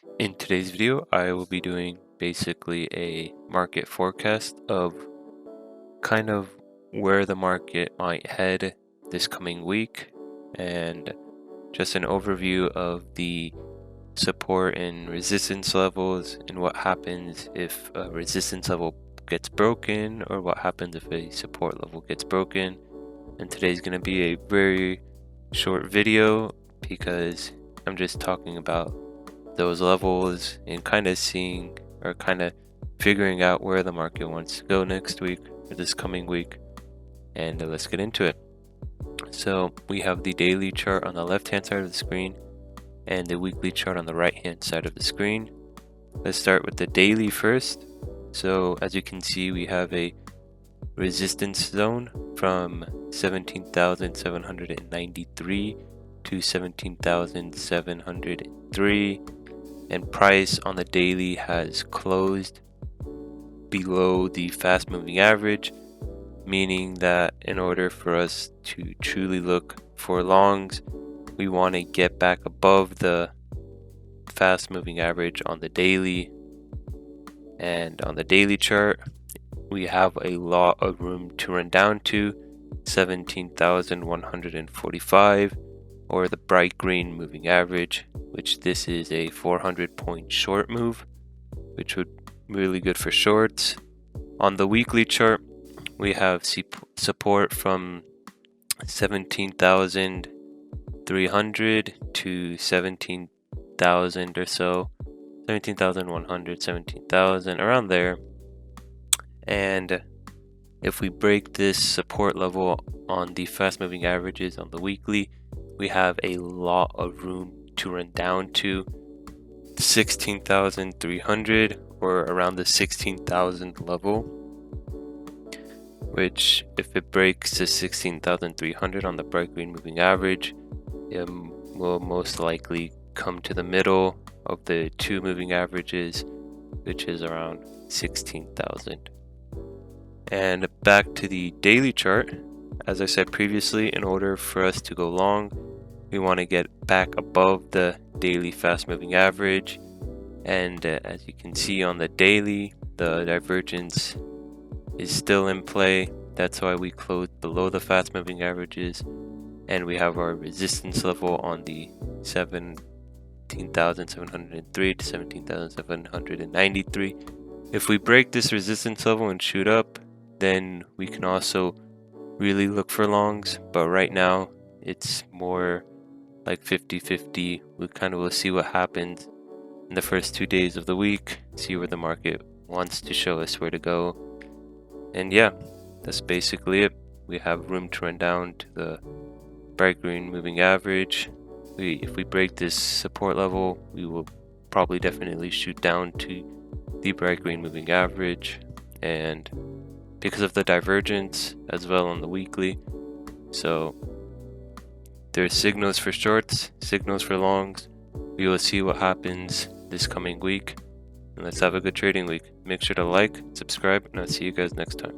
In today's video, I will be doing basically a market forecast of kind of where the market might head this coming week and just an overview of the support and resistance levels and what happens if a resistance level gets broken or what happens if a support level gets broken. And today's going to be a very short video because I'm just talking about those levels and kind of seeing or kind of figuring out where the market wants to go next week or this coming week. And let's get into it. So we have the daily chart on the left hand side of the screen and the weekly chart on the right hand side of the screen. Let's start with the daily first. So as you can see, we have a resistance zone from 17,793 to 17,703, and price on the daily has closed below the fast moving average, meaning that in order for us to truly look for longs, we want to get back above the fast moving average on the daily. And on the daily chart, we have a lot of room to run down to 17,145, or the bright green moving average, which this is a 400-point short move, which would be really good for shorts. On the weekly chart, we have support from 17,300 to 17,000 or so, 17,100, 17,000, around there. And if we break this support level on the fast moving averages on the weekly, we have a lot of room to run down to 16,300 or around the 16,000 level, which if it breaks to 16,300 on the bright green moving average, it will most likely come to the middle of the two moving averages, which is around 16,000. And back to the daily chart, as I said previously, in order for us to go long, we want to get back above the daily fast moving average. And as you can see on the daily, the divergence is still in play. That's why we closed below the fast moving averages. And we have our resistance level on the 17,703 to 17,793. If we break this resistance level and shoot up, then we can also really look for longs. But right now, it's more like 50-50. We kind of will see what happens in the first 2 days of the week, see where the market wants to show us where to go. And yeah, that's basically it. We have room to run down to the bright green moving average. If we break this support level, we will probably definitely shoot down to the bright green moving average. And because of the divergence as well on the weekly, so there's signals for shorts, signals for longs. We will see what happens this coming week. And let's have a good trading week. Make sure to like, subscribe, and I'll see you guys next time.